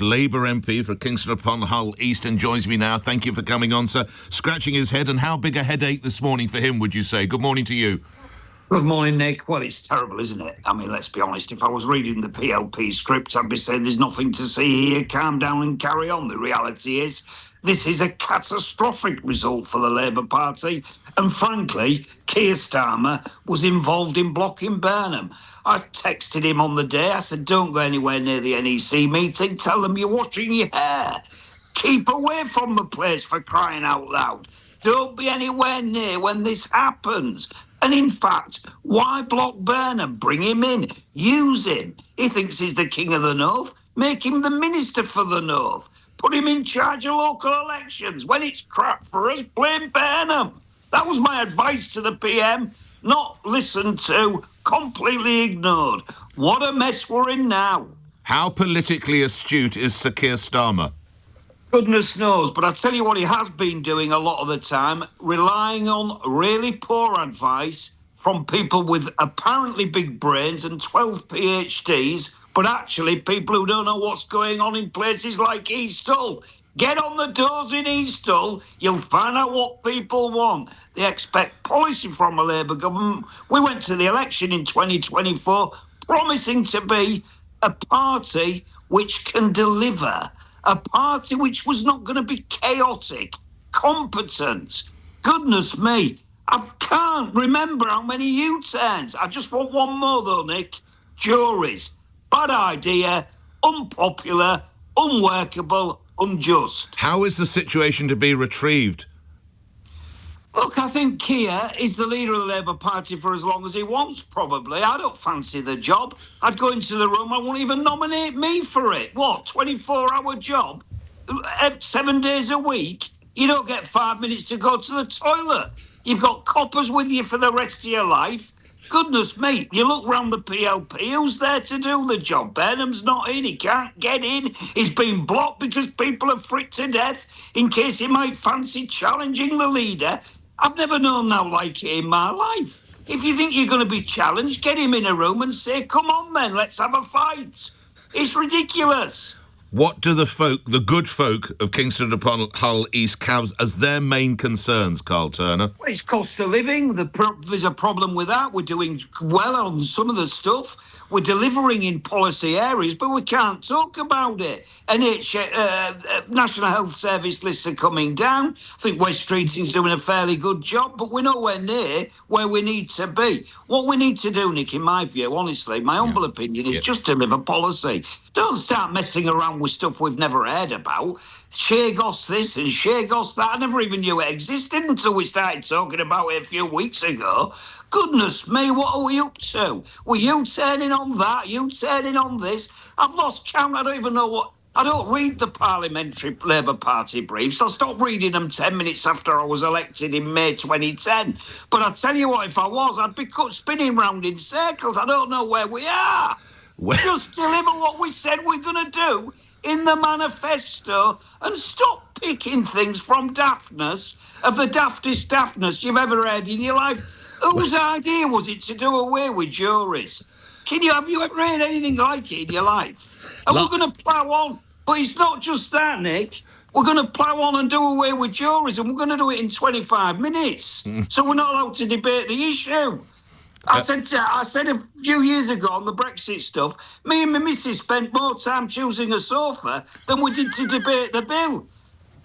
Labour MP for Kingston-upon-Hull East and joins me now. Thank you for coming on, sir. Scratching his head, and how big a headache this morning for him, would you say? Good morning to you. Good morning, Nick. Well, it's terrible, isn't it? I mean, let's be honest. If I was reading the PLP script, I'd be saying there's nothing to see here. Calm down and carry on. The reality is this is a catastrophic result for the Labour Party. And frankly, Keir Starmer was involved in blocking Burnham. I texted him on the day. I said, don't go anywhere near the NEC meeting. Tell them you're washing your hair. Keep away from the place, for crying out loud. Don't be anywhere near when this happens. And in fact, why block Burnham? Bring him in. Use him. He thinks he's the king of the North. Make him the minister for the North. Put him in charge of local elections. When it's crap for us, blame Burnham. That was my advice to the PM. Not listened to, completely ignored. What a mess we're in now. How politically astute is Sir Keir Starmer? Goodness knows, but I tell you what he has been doing a lot of the time, relying on really poor advice from people with apparently big brains and 12 PhDs, but actually people who don't know what's going on in places like East Hull. Get on the doors in East Hull, you'll find out what people want. They expect policy from a Labour government. We went to the election in 2024 promising to be a party which can deliver. A party which was not going to be chaotic, competent. Goodness me, I can't remember how many U-turns. I just want one more though, Nick. Juries. Bad idea, unpopular, unworkable, unjust. How is the situation to be retrieved? Look, I think Keir is the leader of the Labour Party for as long as he wants, probably. I don't fancy the job. I'd go into the room, I won't even nominate me for it. What, 24-hour job? 7 days a week? You don't get 5 minutes to go to the toilet. You've got coppers with you for the rest of your life. Goodness me, you look round the PLP, who's there to do the job? Burnham's not in, he can't get in. He's been blocked because people are fricked to death in case he might fancy challenging the leader. I've never known now like it in my life. If you think you're going to be challenged, get him in a room and say, come on then, let's have a fight. It's ridiculous. What do the good folk of Kingston-upon-Hull East have as their main concerns, Karl Turner? Well, it's cost of living. There's a problem with that. We're doing well on some of the stuff. We're delivering in policy areas, but we can't talk about it. National Health Service lists are coming down. I think West Streeting's doing a fairly good job, but we're nowhere near where we need to be. What we need to do, Nick, in my view, honestly, my humble opinion, is just deliver policy. Don't start messing around with stuff we've never heard about. Shagos this and Shagos that. I never even knew it existed until we started talking about it a few weeks ago. Goodness me, what are we up to? Were you turning on that? You turning on this? I've lost count. I don't even know what... I don't read the Parliamentary Labour Party briefs. I stopped reading them 10 minutes after I was elected in May 2010. But I tell you what, if I was, I'd be spinning round in circles. I don't know where we are. Just deliver what we said we're going to do in the manifesto and stop picking things from daftness, of the daftest daftness you've ever heard in your life. Whose idea was it to do away with juries? Have you ever heard anything like it in your life? And we're going to plough on. But it's not just that, Nick. We're going to plough on and do away with juries, and we're going to do it in 25 minutes. So we're not allowed to debate the issue. I said a few years ago on the Brexit stuff, me and my missus spent more time choosing a sofa than we did to debate the bill.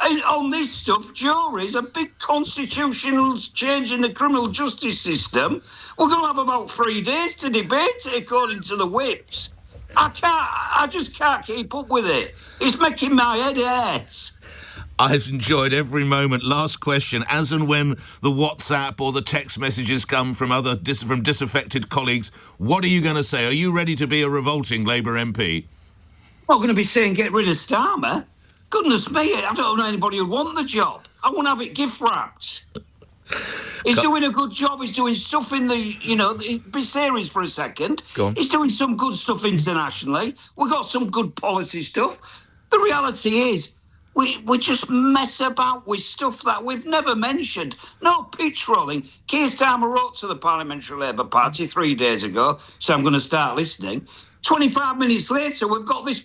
And on this stuff, juries, a big constitutional change in the criminal justice system, we're going to have about 3 days to debate it according to the whips. I just can't keep up with it. It's making my head hurt. I've enjoyed every moment. Last question. As and when the WhatsApp or the text messages come from from disaffected colleagues, what are you going to say? Are you ready to be a revolting Labour MP? I'm not going to be saying get rid of Starmer. Goodness me, I don't know anybody who'd want the job. I won't have it gift wrapped. He's doing a good job. He's doing stuff in be serious for a second. Go on. He's doing some good stuff internationally. We've got some good policy stuff. The reality is, we just mess about with stuff that we've never mentioned. No pitch rolling. Keir Starmer wrote to the Parliamentary Labour Party 3 days ago, so I'm going to start listening. 25 minutes later, we've got this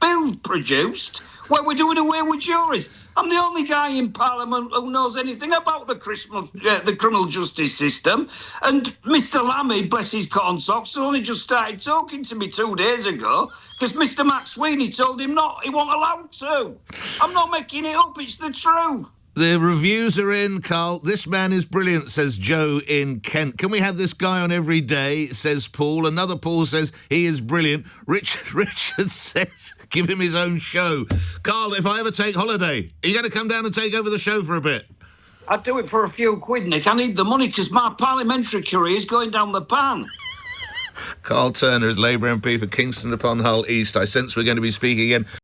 bill produced where we're doing away with juries. I'm the only guy in Parliament who knows anything about the criminal justice system. And Mr. Lammy, bless his corn socks, only just started talking to me 2 days ago because Mr. Matt Sweeney told him he wasn't allowed to. I'm not making it up, it's the truth. The reviews are in, Carl. This man is brilliant, says Joe in Kent. Can we have this guy on every day, says Paul. Another Paul says he is brilliant. Richard says give him his own show. Carl, if I ever take holiday, are you going to come down and take over the show for a bit? I'd do it for a few quid, Nick. I need the money because my parliamentary career is going down the pan. Karl Turner is Labour MP for Kingston-upon-Hull East. I sense we're going to be speaking again.